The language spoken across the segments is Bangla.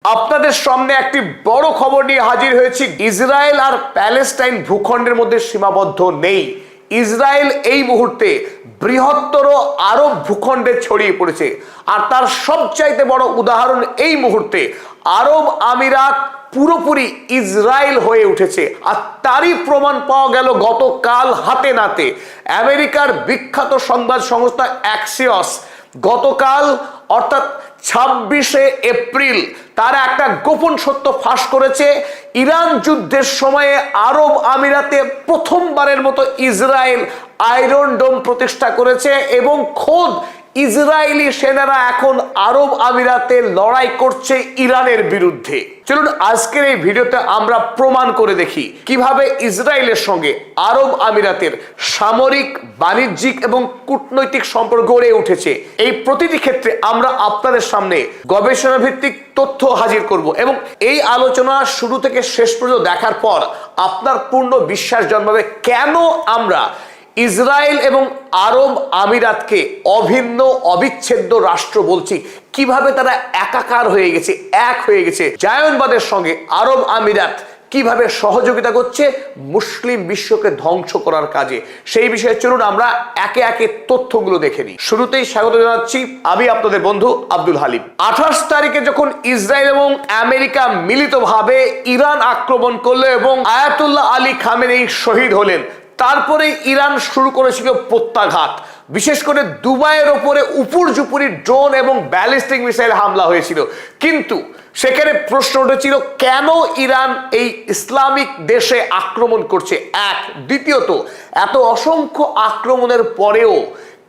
আপনাদের সামনে একটি বড় খবর নিয়ে হাজির হয়েছি। ইসরায়েল আর প্যালেস্টাইন ভূখণ্ডের মধ্যে সীমাবদ্ধ নেই। ইসরায়েল এই মুহূর্তে বৃহত্তর আরব ভূখণ্ডে ছড়িয়ে পড়েছে, আর তার সবচাইতে বড় উদাহরণ এই মুহূর্তে আরব আমিরাত পুরোপুরি ইসরায়েল হয়ে উঠেছে। আর তারই প্রমাণ পাওয়া গেল গতকাল হাতে নাতে। আমেরিকার বিখ্যাত সংবাদ সংস্থা অ্যাক্সিওস গতকাল অর্থাৎ 26শে এপ্রিল তারা একটা গোপন সত্য ফাঁস করেছে। ইরান যুদ্ধের সময়ে আরব আমিরাতে প্রথমবারের মতো ইসরায়েল আয়রন ডোম প্রতিষ্ঠা করেছে এবং খোদ ইসরায়েলি সেনারা এখন আরব আমিরাতে লড়াই করছে ইরানের বিরুদ্ধে। চলুন আজকের এই ভিডিওতে আমরা প্রমাণ করে দেখি কিভাবে ইসরায়েলের সঙ্গে আরব আমিরাতের সামরিক, বাণিজ্যিক এবং কূটনৈতিক সম্পর্ক গড়ে উঠেছে। এই প্রতিটি ক্ষেত্রে আমরা আপনাদের সামনে গবেষণা ভিত্তিক তথ্য হাজির করব এবং এই আলোচনা শুরু থেকে শেষ পর্যন্ত দেখার পর আপনার পূর্ণ বিশ্বাস জন্মাবে কেন আমরা ইসরায়েল এবং আরব আমিরাতকে অভিন্ন অবিচ্ছেদ্য রাষ্ট্র বলছি, কিভাবে তারা একাকার হয়ে গেছে, এক হয়ে গেছে। জায়নবাদের সঙ্গে আরব আমিরাত কিভাবে সহযোগিতা করছে মুসলিম বিশ্বকে ধ্বংস করার কাজে, সেই বিষয়ে চলুন আমরা একে একে তথ্যগুলো দেখে নিই। শুরুতেই স্বাগত জানাচ্ছি আমি আপনাদের বন্ধু আব্দুল হালিম। 28 তারিখে যখন ইসরায়েল এবং আমেরিকা মিলিতভাবে ইরান আক্রমণ করলো এবং আয়াতুল্লাহ আলী খামেনেই শহীদ হলেন, তারপরে ইরান শুরু করেছিল প্রত্যাঘাত। বিশেষ করে দুবাইয়ের ওপরে উপর্যুপরি ড্রোন এবং ব্যালিস্টিক মিসাইল হামলা হয়েছিল। কিন্তু সেখানে প্রশ্ন উঠেছিল কেন ইরান এই ইসলামিক দেশে আক্রমণ করছে, এক। দ্বিতীয়ত, এত অসংখ্য আক্রমণের পরেও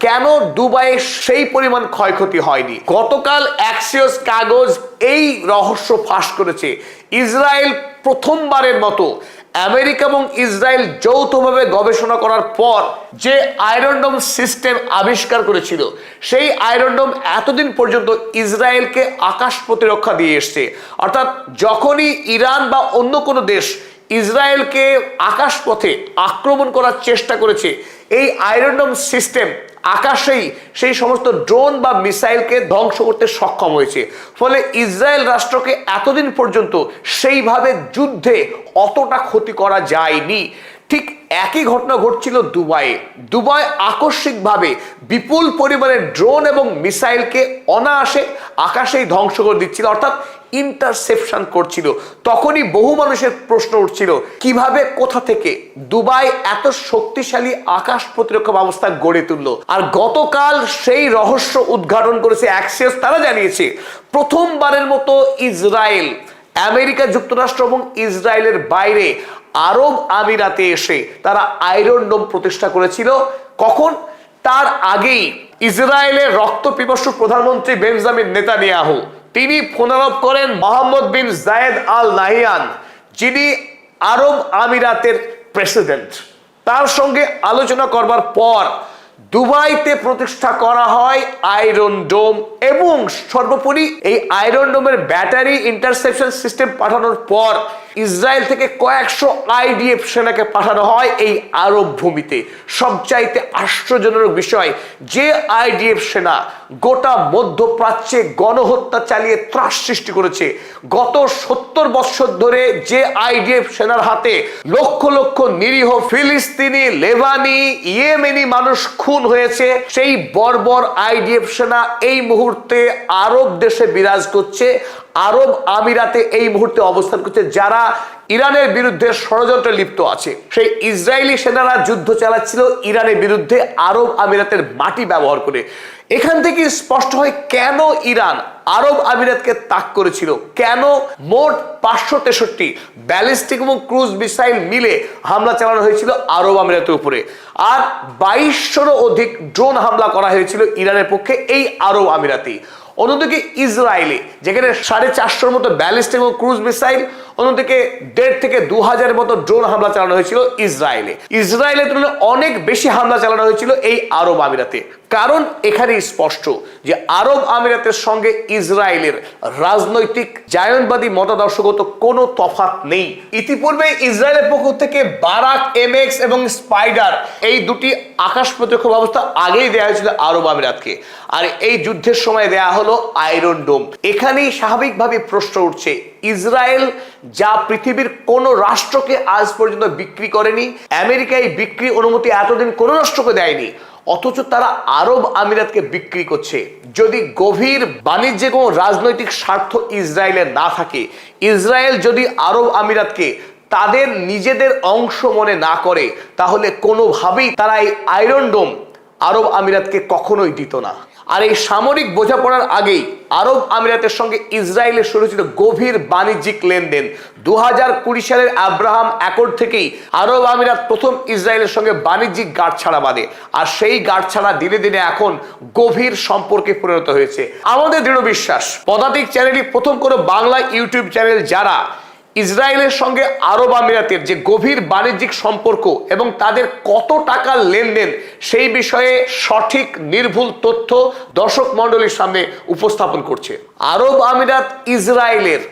কেন দুবাইয়ে সেই পরিমাণ ক্ষয়ক্ষতি হয়নি। গতকাল অ্যাক্সিওস কাগজ এই রহস্য ফাঁস করেছে। ইসরায়েল প্রথমবারের মতো আমেরিকা এবং ইসরায়েল যৌথভাবে গবেষণা করার পর যে আয়রন ডোম সিস্টেম আবিষ্কার করেছিল, সেই আয়রন ডোম এতদিন পর্যন্ত ইসরায়েলকে আকাশ প্রতিরক্ষা দিয়ে এসছে। অর্থাৎ যখনই ইরান বা অন্য কোনো দেশ ইসরায়েলকে আকাশপথে আক্রমণ করার চেষ্টা করেছে, এই আয়রন ডোম সিস্টেম আকাশেই সেই সমস্ত ড্রোন বা মিসাইলকে ধ্বংস করতে সক্ষম হয়েছে। ফলে ইসরায়েল রাষ্ট্রকে এতদিন পর্যন্ত সেইভাবে যুদ্ধে অতটা ক্ষতি করা যায়নি। ঠিক একই ঘটনা ঘটছিল দুবাইয়ে। দুবাই আকস্মিকভাবে বিপুল পরিমাণে ড্রোন এবং মিসাইলকে অনায়াসে আকাশেই ধ্বংস করে দিচ্ছিল, অর্থাৎ ইন্টারসেপশন করছিল। তখনই বহু মানুষের প্রশ্ন উঠছিল কিভাবে, কোথা থেকে দুবাই এত শক্তিশালী আকাশ প্রতিরক্ষা ব্যবস্থা গড়ে তুললো। আর গতকাল সেই রহস্য উদ্ঘাটন করেছে অ্যাক্সিওস। তারা জানিয়েছে প্রথমবারের মতো ইসরায়েল, আমেরিকা যুক্তরাষ্ট্র এবং ইসরায়েলের বাইরে আরব আমিরাতে এসে তারা আয়রন ডোম প্রতিষ্ঠা করেছিল। কখন? তার আগেই ইসরায়েলের রক্তপিপাসু প্রধানমন্ত্রী বেঞ্জামিন নেতানিয়াহু তিনি ফোনালাপ করেন মোহাম্মদ বিন জায়েদ আল নাহিয়ান, যিনি আরব আমিরাতের প্রেসিডেন্ট। তার সঙ্গে আলোচনা করবার পর দুবাইতে প্রতিষ্ঠা করা হয় আয়রন ডোম এবং সর্বোপরি এই আয়রন ডোমের ব্যাটারি ইন্টারসেপশন সিস্টেম পাঠানোর পর ইসরায়েল থেকে কয়েকশো আইডিএফ সেনাকে পাঠানো হয় এই আরব ভূমিতে। সবচাইতে আশ্চর্যজনক বিষয়, যে আইডিএফ সেনা গোটা মধ্যপ্রাচ্যে গণহত্যা চালিয়ে ত্রাস সৃষ্টি করেছে, গত 70 বছর ধরে যে আইডিএফ সেনার হাতে লক্ষ লক্ষ নিরীহ ফিলিস্তিনি, লেবানি, ইয়েমেনি মানুষ খুন হয়েছে, সেই বর্বর আইডিএফ সেনা এই মুহূর্তে আরব দেশে বিরাজ করছে, আরব আমিরাতে এই মুহূর্তে অবস্থান করছে। যারা ইরানের বিরুদ্ধে ষড়যন্ত্রে লিপ্ত আছে, সেই ইসরায়েলি সেনারা যুদ্ধ চালাচ্ছিল ইরানের বিরুদ্ধে আরব আমিরাতের মাটি ব্যবহার করে। এখান থেকে স্পষ্ট হয় কেন ইরান আরব আমিরাতকে তাক করেছিল, কেন মোট 563 ব্যালিস্টিক এবং ক্রুজ মিসাইল মিলে হামলা চালানো হয়েছিল আরব আমিরাতের উপরে, আর 2200-রও অধিক ড্রোন হামলা করা হয়েছিল ইরানের পক্ষে এই আরব আমিরাতে। অন্যদিকে ইসরায়েলে যেখানে 450-র মতো ব্যালিস্টিক এবং ক্রুজ মিসাইল, অন্যদিকে 1.5 থেকে 2,000 মতো ড্রোন হামলা চালানো হয়েছিল ইসরায়েলের তুলনায় অনেক বেশি হামলা চালানো হয়েছিল এই আরব আমিরাতে। কারণ এখানে স্পষ্ট যে আরব আমিরাতের সঙ্গে ইসরায়েলের রাজনৈতিক জায়নবাদী মতাদর্শগত কোনো তফাৎ নেই। ইতিপূর্বে ইসরায়েলের পক্ষ থেকে বারাক MX এবং স্পাইডার এই দুটি আকাশ প্রতিরক্ষা ব্যবস্থা আগেই দেওয়া হয়েছিল আরব আমিরাতকে, আর এই যুদ্ধের সময় দেয়া হলো আয়রন ডোম। এখানেই স্বাভাবিকভাবে প্রশ্ন উঠছে, ইসরায়েল যা পৃথিবীর কোন রাষ্ট্রকে আজ পর্যন্ত বিক্রি করেনি, আমেরিকায় বিক্রি অনুমতি এতদিন কোন রাষ্ট্রকে দেয়নি, অথচ তারা আরব আমিরাতকে বিক্রি করছে। যদি গভীর বাণিজ্যে কোনো রাজনৈতিক স্বার্থ ইসরায়েলের না থাকে, ইসরায়েল যদি আরব আমিরাতকে তাদের নিজেদের অংশ মনে না করে, তাহলে কোনোভাবেই তারা এই আয়রন ডোম আরব আমিরাতকে কখনোই দিত না। আর এই সামরিক বোঝাপড়ার আগেই আরব আমিরাতের সঙ্গে ইসরায়েলের শুরু ছিল গভীর বাণিজ্যিক লেনদেন। 2020 সালের আব্রাহাম অ্যাকর্ড থেকেই আরব আমিরাত প্রথম ইসরায়েলের সঙ্গে বাণিজ্যিক গাঁটছড়া বাঁধে, আর সেই গাঁটছড়া দিনে দিনে এখন গভীর সম্পর্কে পরিণত হয়েছে। আমাদের দৃঢ় বিশ্বাস, পদাতিক চ্যানেলই প্রথম কোনো বাংলা ইউটিউব চ্যানেল যারা ইসরায়েলের সঙ্গে আরব আমিরাতের যে গভীর বাণিজ্যিক সম্পর্ক এবং তাদের কত টাকার লেনদেন সেই বিষয়ে সঠিক নির্ভুল তথ্য দর্শক মণ্ডলীর সামনে উপস্থাপন করছে। আরব আমিরাত ইসরায়েলের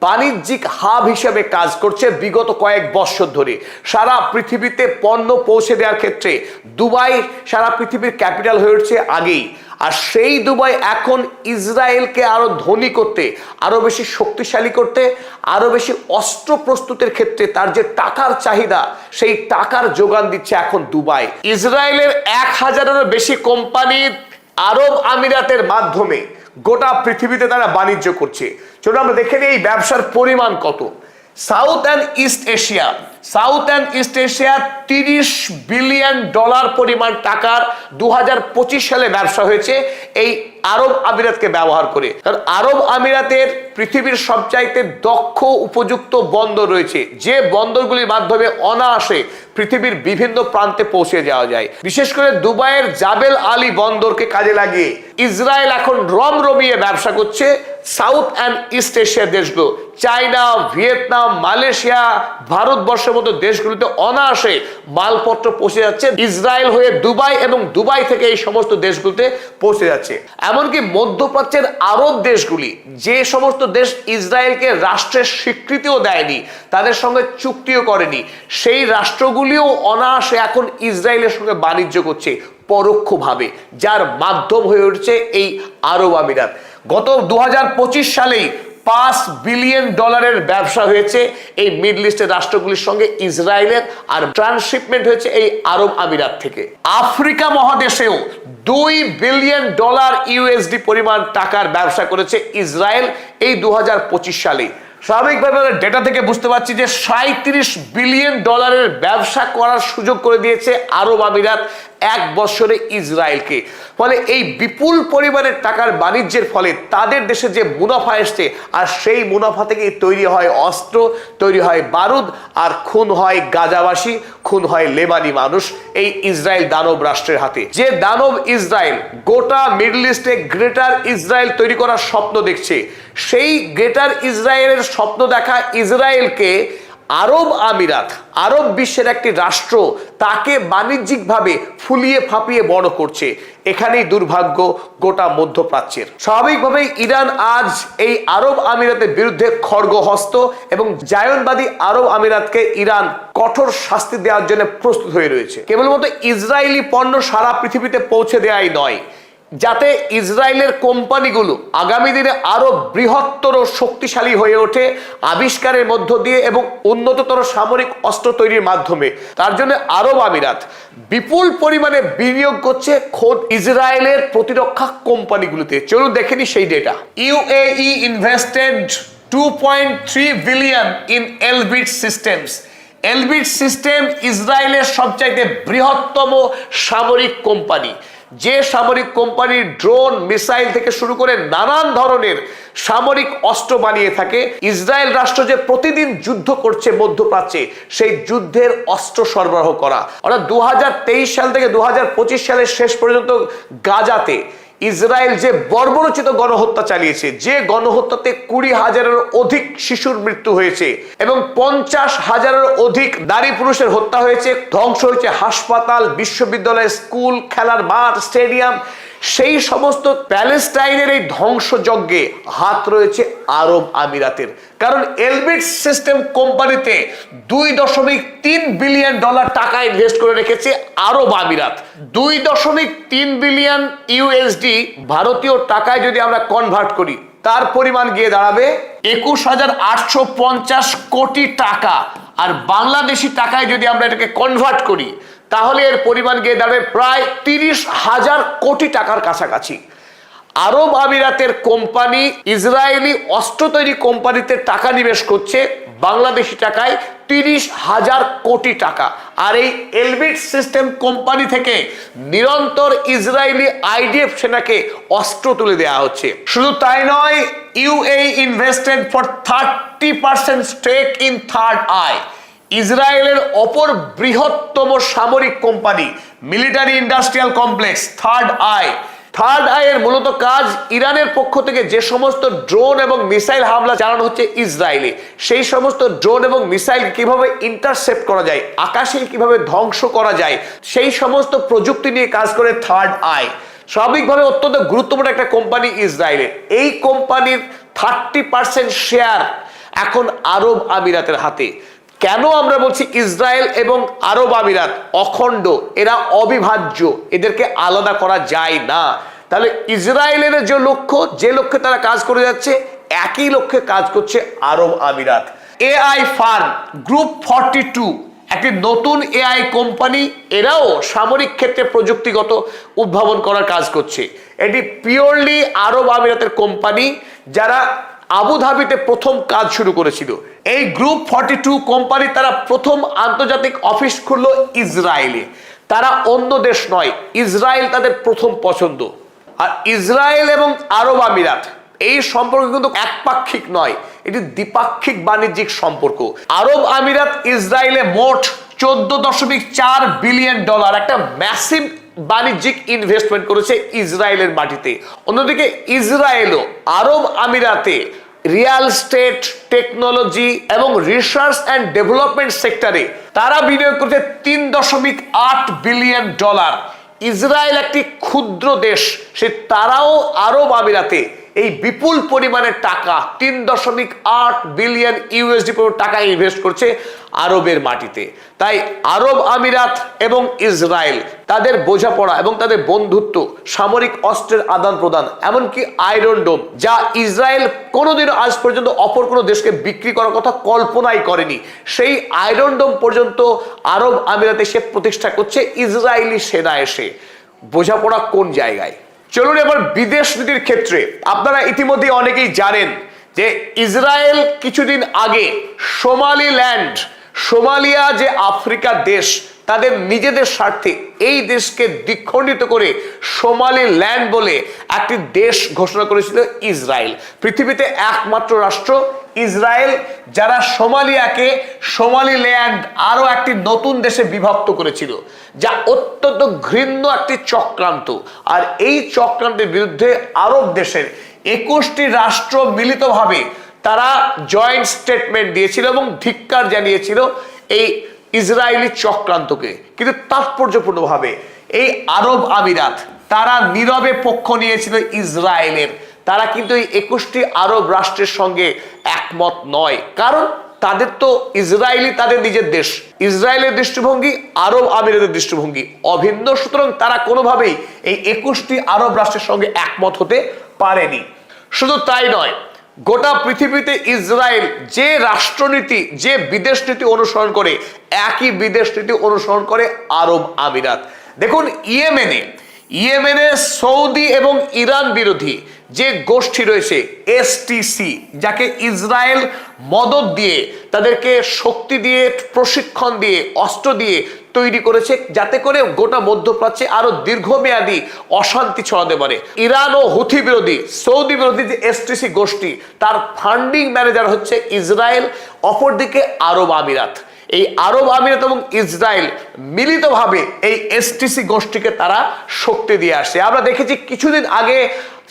বাণিজ্যিক হাব হিসেবে কাজ করছে বিগত কয়েক বছর ধরে। সারা পৃথিবীতে পণ্য পৌঁছে দেওয়ার ক্ষেত্রে দুবাই সারা পৃথিবীর ক্যাপিটাল হয়ে উঠছে আগেই, আর সেই দুবাই এখন ইসরায়েলকে আরো ধনী করতে, আরো বেশি শক্তিশালী করতে, আরো বেশি অস্ত্র প্রস্তুতের ক্ষেত্রে তার যে টাকার চাহিদা সেই টাকার যোগান দিচ্ছে এখন দুবাই। ইসরায়েলের 1000-এরও বেশি কোম্পানি আরব আমিরাতের মাধ্যমে গোটা পৃথিবীতে তারা বাণিজ্য করছে। চলুন আমরা দেখে নিই এই ব্যবসার পরিমাণ কত। South and east Asia 30 billion dollar পরিমাণ টাকার 2025 সালে ব্যবসা হয়েছে এই আরব আমিরাতকে ব্যবহার করে। কারণ আরব আমিরাতের পৃথিবীর সবচাইতে দক্ষ উপযুক্ত বন্দর রয়েছে, যে বন্দরগুলির মাধ্যমে অনায়াসে পৃথিবীর বিভিন্ন প্রান্তে পৌঁছে যাওয়া যায়। বিশেষ করে দুবাইয়ের জাবেল আলী বন্দরকে কাজে লাগিয়ে ইসরায়েল এখন রমরমিয়ে ব্যবসা করছে সাউথ অ্যান্ড ইস্ট এশিয়ার দেশগুলো, চায়না, ভিয়েতনাম, মালয়েশিয়া, ভারতবর্ষের মতো দেশগুলিতে অনায়াসে মালপত্র পৌঁছে যাচ্ছে ইসরায়েল হয়ে দুবাই, এবং দুবাই থেকে এই সমস্ত দেশগুলিতে পৌঁছে যাচ্ছে। এমনকি মধ্যপ্রাচ্যের আরব দেশগুলি, যে সমস্ত দেশ ইসরায়েলকে রাষ্ট্রের স্বীকৃতিও দেয়নি, তাদের সঙ্গে চুক্তিও করেনি, সেই রাষ্ট্রগুলিও অনায়াসে এখন ইসরায়েলের সঙ্গে বাণিজ্য করছে পরোক্ষভাবে, যার মাধ্যম হয়ে উঠছে এই আরব আমিরাত। গত 2025 সালেই 5 বিলিয়ন ডলারের ব্যবসা হয়েছে এই মিডল ইস্টের রাষ্ট্রগুলির সঙ্গে ইসরায়েলের, আর ট্রান্সশিপমেন্ট হয়েছে এই আরব আমিরাত থেকে। আফ্রিকা মহাদেশেও 2 বিলিয়ন ডলার ইউএসডি পরিমাণ টাকার ব্যবসা করেছে ইসরায়েল এই 2025 সালে। স্বাভাবিকভাবে ডেটা থেকে বুঝতে পারছি যে 37 বিলিয়ন ডলারের ব্যবসা করার সুযোগ করে দিয়েছে আরব আমিরাত এক বছরে ইসরায়েলকে। ফলে এই বিপুল পরিমাণের টাকার বাণিজ্যের ফলে তাদের দেশে যে মুনাফা এসছে, আর সেই মুনাফা থেকে তৈরি হয় অস্ত্র, তৈরি হয় বারুদ, আর খুন হয় গাজাবাসী, খুন হয় লেবানি মানুষ এই ইসরায়েল দানব রাষ্ট্রের হাতে। যে দানব ইসরায়েল গোটা মিডল ইস্টে গ্রেটার ইসরায়েল তৈরি করার স্বপ্ন দেখছে, সেই গ্রেটার ইসরায়েলের স্বপ্ন দেখা ইসরায়েলকে আরব আমিরাত, আরব বিশ্বের একটি রাষ্ট্র, তাকে বাণিজ্যিকভাবে ফুলিয়ে ফাঁপিয়ে বড় করছে। এখানেই দুর্ভাগ্য গোটা মধ্যপ্রাচ্যের। স্বাভাবিকভাবেই ইরান আজ এই আরব আমিরাতের বিরুদ্ধে খড়গহস্ত, এবং জায়নবাদী আরব আমিরাতকে ইরান কঠোর শাস্তি দেওয়ার জন্য প্রস্তুত হয়ে রয়েছে। কেবলমাত্র ইসরায়েলি পণ্য সারা পৃথিবীতে পৌঁছে দেওয়াই নয়, যাতে ইসরায়েলের কোম্পানিগুলো আগামী দিনে আরো বৃহত্তর শক্তিশালী হয়ে ওঠে আবিষ্কারের মধ্য দিয়ে এবং উন্নততর সামরিক অস্ত্র তৈরির মাধ্যমে। তার জন্য আরব আমিরাত বিপুল পরিমাণে বিনিয়োগ করছে খোদ ইসরায়েলের প্রতিরক্ষা কোম্পানিগুলোতে। চলুন দেখে নি সেই data. UAE invested 2.3 billion in Elbit systems. Elbit system ইসরায়েলের সবচাইতে বৃহত্তম সামরিক কোম্পানি, যে সামরিক কোম্পানির ড্রোন, মিসাইল থেকে শুরু করে নানান ধরনের সামরিক অস্ত্র বানিয়ে থাকে। ইসরায়েল রাষ্ট্র যে প্রতিদিন যুদ্ধ করছে মধ্যপ্রাচ্যে, সেই যুদ্ধের অস্ত্র সরবরাহ করা। অর্থাৎ 2023 সাল থেকে 2025 সালের শেষ পর্যন্ত গাজাতে ইসরায়েল যে বর্বরোচিত গণহত্যা চালিয়েছে, যে গণহত্যাতে 20,000-এর অধিক শিশুর মৃত্যু হয়েছে এবং 50,000-এর অধিক নারী পুরুষের হত্যা হয়েছে, ধ্বংস হয়েছে হাসপাতাল, বিশ্ববিদ্যালয়, স্কুল, খেলার মাঠ, স্টেডিয়াম, সেই সমস্ত প্যালেস্টাইনের এই ধ্বংসযজ্ঞে হাত রয়েছে আরব আমিরাতের। কারণ এলবিট সিস্টেম কোম্পানিতে $2.3 বিলিয়ন টাকা ইনভেস্ট করে রেখেছে আরব আমিরাত। $2.3 বিলিয়ন ইউএসডি ভারতীয় টাকায় যদি আমরা কনভার্ট করি, তার পরিমাণ গিয়ে দাঁড়াবে 21,850 কোটি টাকা। আর বাংলাদেশি টাকায় যদি আমরা এটাকে কনভার্ট করি, তাহলে এর পরিমাণ গিয়ে দাঁড়াবে প্রায় 30,000 কোটি টাকার কাছাকাছি। আরব আমিরাতের কোম্পানি ইসরায়েলি অস্ত্র তৈরি কোম্পানিতে টাকা নিবেশ করছে বাংলাদেশি টাকায় 30,000 কোটি টাকা। আর এই এলবিট সিস্টেম কোম্পানি থেকে নিরন্তর ইসরায়েলি আইডিএফ সেনাকে অস্ত্র তুলে দেওয়া হচ্ছে। শুধু তাই নয়, UAE invested for 30% stake in Third Eye, ইসরায়েলের অপর বৃহত্তম সামরিক company military industrial complex Third আইয়ের মূলত কাজ ইরানের পক্ষ থেকে যে সমস্ত ড্রোন এবং মিসাইল হামলা চালানো হচ্ছে ইসরায়েলে, সেই সমস্ত ড্রোন এবং মিসাইল কিভাবে ইন্টারসেপ্ট করা যায়, আকাশে কিভাবে ধ্বংস করা যায়, সেই সমস্ত প্রযুক্তি নিয়ে কাজ করে থার্ড আই। স্বাভাবিকভাবে অত্যন্ত গুরুত্বপূর্ণ একটা কোম্পানি ইসরায়েলের। এই কোম্পানির 30% শেয়ার এখন আরব আমিরাতের হাতে। কেন আমরা বলছি ইসরায়েল এবং আরব আমিরাত অখণ্ড, এরা অবিভাজ্য, এদেরকে আলাদা করা যায় না। তাহলে ইসরায়েলের যে লক্ষ্যে তারা কাজ করে যাচ্ছে, একই লক্ষ্যে কাজ করছে আরব আমিরাত। এআই ফার্ম গ্রুপ 42 একটি নতুন এআই কোম্পানি, এরাও সামরিক ক্ষেত্রে প্রযুক্তিগত উদ্ভাবন করার কাজ করছে। এটি পিওরলি আরব আমিরাতের কোম্পানি, যারা আবুধাবিতে প্রথম কাজ শুরু করেছিল। এই গ্রুপ 42 কোম্পানি তারা প্রথম আন্তর্জাতিক অফিস খুললো ইসরায়েলে। তারা অন্য দেশ নয়, ইসরায়েল তাদের প্রথম পছন্দ। আর ইসরায়েল এবং আরব আমিরাত এই সম্পর্ক কিন্তু একপাক্ষিক নয়, এটি দ্বিপাক্ষিক বাণিজ্যিক সম্পর্ক। আরব আমিরাত ইসরায়েলে মোট $14.4 বিলিয়ন একটা ম্যাসিভ বাণিজ্যিক ইনভেস্টমেন্ট করেছে ইসরায়েলের মাটিতে। অন্যদিকে ইসরায়েলও আরব আমিরাতে রিয়েল এস্টেট, টেকনোলজি এবং রিসার্চ অ্যান্ড ডেভেলপমেন্ট সেক্টরে তারা বিনিয়োগ করেছে $3.8 বিলিয়ন। ইসরায়েল একটি ক্ষুদ্র দেশ, তারাও আরব আমিরাতে এই বিপুল পরিমাণের টাকা $3.8 বিলিয়ন ইউএসডি টাকা ইনভেস্ট করছে আরবের মাটিতে। তাই আরব আমিরাত এবং ইসরায়েল তাদের বোঝাপড়া এবং তাদের বন্ধুত্ব, সামরিক অস্ত্রের আদান প্রদান, এমনকি আয়রন ডোম, যা ইসরায়েল কোনোদিনও আজ পর্যন্ত অপর কোনো দেশকে বিক্রি করার কথা কল্পনাই করেনি, সেই আয়রন ডোম পর্যন্ত আরব আমিরাতে সে প্রতিষ্ঠা করছে ইসরায়েলি সেনা এসে। বোঝাপড়া কোন জায়গায়। চলুন এবার বিদেশ নীতির ক্ষেত্রে। আপনারা ইতিমধ্যে অনেকেই জানেন যে ইসরায়েল কিছুদিন আগে সোমালিয়া যে আফ্রিকার দেশ, তাদের নিজেদের স্বার্থে এই দেশকে দ্বিখণ্ডিত করে সোমালিল্যান্ড বলে একটি দেশ ঘোষণা করেছিল ইসরায়েল। পৃথিবীতে একমাত্র রাষ্ট্র ইসরায়েল যারা সোমালিয়াকে সোমালিল্যান্ড আরো একটি নতুন দেশে বিভক্ত করেছিল, যা অত্যন্ত ঘৃণ্য একটি চক্রান্ত। আর এই চক্রান্তের বিরুদ্ধে আরব দেশের 21টি রাষ্ট্র মিলিতভাবে তারা জয়েন্ট স্টেটমেন্ট দিয়েছিল এবং ধিক্কার জানিয়েছিল এই ইসরায়েলি চক্রান্তকে। কিন্তু তাৎপর্যপূর্ণভাবে এই আরব আমিরাত তারা নীরবে পক্ষ নিয়েছিল ইসরায়েলের। তারা কিন্তু এই 21টি আরব রাষ্ট্রের সঙ্গে একমত নয়, কারণ তাদের তো ইসরায়েলই তাদের নিজের দেশ। ইসরায়েলের দৃষ্টিভঙ্গি আরব আমিরাতের দৃষ্টিভঙ্গি অভিন্ন, সুতরাং তারা কোনোভাবেই এই 21টি আরব রাষ্ট্রের সঙ্গে একমত হতে পারেনি। শুধু তাই নয়, গোটা পৃথিবীতে ইসরায়েল যে রাষ্ট্রনীতি, যে বিদেশ নীতি অনুসরণ করে, একই বিদেশ নীতি অনুসরণ করে আরব আমিরাত। দেখুন, ইয়েমেনে সৌদি এবং ইরান বিরোধী যে গোষ্ঠী রয়েছে এসটিসি, যাকে ইসরায়েল মদদ দিয়ে, তাদেরকে শক্তি দিয়ে, প্রশিক্ষণ দিয়ে, অস্ত্র দিয়ে তৈরি করেছে, যাতে করে গোটা মধ্যপ্রাচ্যে আরো দীর্ঘমেয়াদী অশান্তি ছড়াতে পারে। ইরান ও হুথি বিরোধী, সৌদি বিরোধী যে এসটিসি গোষ্ঠী, তার ফান্ডিং ম্যানেজার হচ্ছে ইসরায়েল, অপরদিকে আরব আমিরাত। এই আরব আমিরাত এবং ইসরায়েল মিলিতভাবে এই এসটিসি গোষ্ঠীকে তারা শক্তি দিয়ে আসছে। আমরা দেখেছি কিছুদিন আগে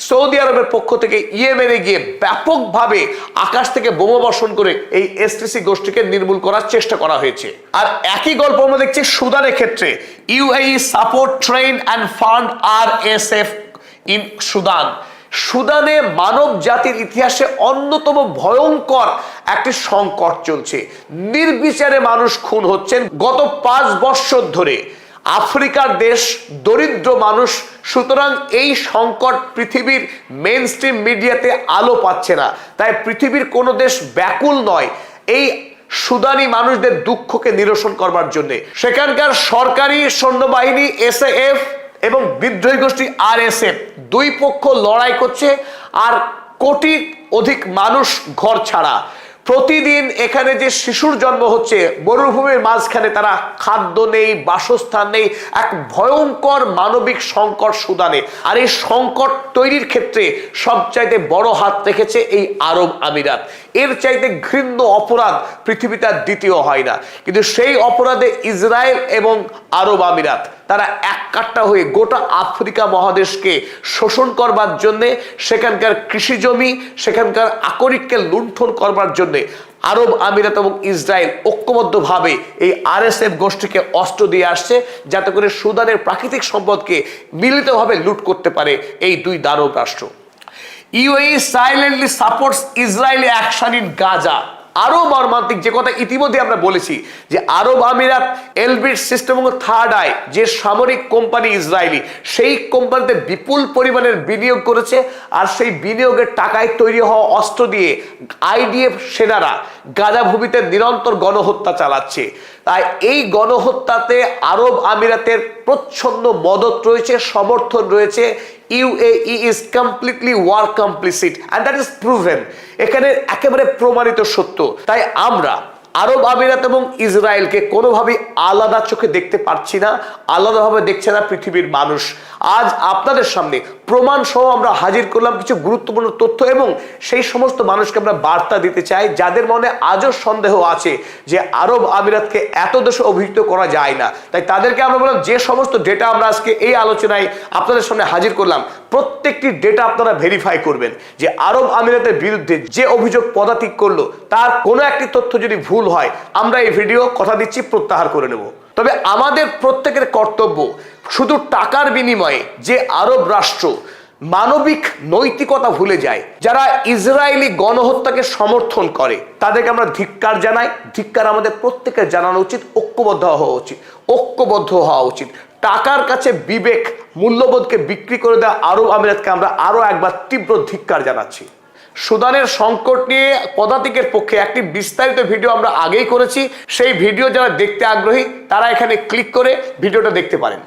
সৌদি আরবের পক্ষ থেকে ইয়েমেনে গিয়ে ব্যাপকভাবে আকাশ থেকে বোমা বর্ষণ করে এই এসটিসি গোষ্ঠীকে নির্মূল করার চেষ্টা করা হয়েছে। আর একই গল্প আমরা দেখছি সুদানের ক্ষেত্রে। UAE support train and fund RSF in Sudan. সুদানে মানব জাতির ইতিহাসে অন্যতম ভয়ঙ্কর একটি সংকট চলছে। নির্বিচারে মানুষ খুন হচ্ছেন গত 5 বছর ধরে। আফ্রিকার দেশ, দরিদ্র মানুষ, সুতরাং এই সংকট পৃথিবীর মেইন স্ট্রিম মিডিয়াতে আলো পাচ্ছে না। তাই পৃথিবীর কোনো দেশ ব্যাকুল নয় এই সুদানি মানুষদের দুঃখকে নিরসন করবার জন্য। সেখানকার সরকারি সৈন্যবাহিনী এসএএফ এবং বিদ্রোহী গোষ্ঠী আরএসএফ দুই পক্ষ লড়াই করছে, আর কোটি অধিক মানুষ ঘর ছাড়া। প্রতিদিন এখানে যে শিশুর জন্ম হচ্ছে মরুভূমির মাঝখানে, তারা খাদ্য নেই, বাসস্থান নেই, এক ভয়ঙ্কর মানবিক সংকট সুদানে। আর এই সংকট তৈরির ক্ষেত্রে সবচাইতে বড় হাত রেখেছে এই আরব আমিরাত। এর চাইতে ঘৃণ্য অপরাধ পৃথিবীতে আর দ্বিতীয় হয় না। কিন্তু সেই অপরাধে ইসরায়েল এবং আরব আমিরাত তারা এক কাট্টা হয়ে গোটা আফ্রিকা মহাদেশকে শোষণ করবার জন্যে, সেখানকার কৃষি জমি, সেখানকার আকরিককে লুণ্ঠন করবার জন্যে আরব আমিরাত এবং ইসরায়েল ঐক্যবদ্ধভাবে এই আরএসএফ গোষ্ঠীকে অস্ত্র দিয়ে আসছে, যাতে করে সুদানের প্রাকৃতিক সম্পদকে মিলিতভাবে লুট করতে পারে এই দুই দানব রাষ্ট্র। UAE silently supports Israeli action in Gaza. আরো মর্মান্তিক যে কথা ইতিমধ্যে আমরা বলেছি, যে আরব আমিরাত, এলবিট সিস্টেম এবং থার্ড আই যে সামরিক কোম্পানি ইসরায়েলি, সেই কোম্পানিতে বিপুল পরিমাণের বিনিয়োগ করেছে। আর সেই বিনিয়োগের টাকায় তৈরি হওয়া অস্ত্র দিয়ে আইডিএফ সেনারা গাজা ভূমিতে নিরন্তর গণহত্যা চালাচ্ছে। তাই এই গণহত্যাতে আরব আমিরাতের প্রচ্ছন্ন মদত রয়েছে, সমর্থন রয়েছে। UAE is completely war complicit and that is proven। এখানে একেবারে প্রমাণিত সত্য। তাই আমরা আরব আমিরাত এবং ইসরায়েলকে কোনোভাবেই আলাদা চোখে দেখতে পারছি না, আলাদাভাবে দেখছে না পৃথিবীর মানুষ। আজ আপনাদের সামনে প্রমাণ সহ আমরা হাজির করলাম কিছু গুরুত্বপূর্ণ তথ্য, এবং সেই সমস্ত মানুষকে আমরা বার্তা দিতে চাই যাদের মনে আজও সন্দেহ আছে যে আরব আমিরাতকে এত দেশে অভিযুক্ত করা যায় না। তাই তাদেরকে আমরা বললাম, যে সমস্ত ডেটা আমরা আজকে এই আলোচনায় আপনাদের সামনে হাজির করলাম, প্রত্যেকটি ডেটা আপনারা ভেরিফাই করবেন যে আরব আমিরাতের বিরুদ্ধে যে অভিযোগ পদাতিক করলো তার কোনো একটি তথ্য যদি ভুল হয়, আমরা এই ভিডিও কথা দিচ্ছি প্রত্যাহার করে নেব। তবে আমাদের প্রত্যেকের কর্তব্য, শুধু টাকার বিনিময়ে যে আরব রাষ্ট্র মানবিক নৈতিকতা ভুলে যায়, যারা ইসরায়েলি গণহত্যাকে সমর্থন করে, তাদেরকে আমরা ধিক্কার জানাই। ধিক্কার আমাদের প্রত্যেকের জানানো উচিত, ঐক্যবদ্ধ হওয়া উচিত। টাকার কাছে বিবেক, মূল্যবোধকে বিক্রি করে দেওয়া আরব আমিরাতকে আমরা আরো একবার তীব্র ধিক্কার জানাচ্ছি। সুদানের সংকট নিয়ে পদাতিকের পক্ষে একটি বিস্তারিত ভিডিও আমরা আগেই করেছি। সেই ভিডিও যারা দেখতে আগ্রহী তারা এখানে ক্লিক করে ভিডিওটা দেখতে পারেন।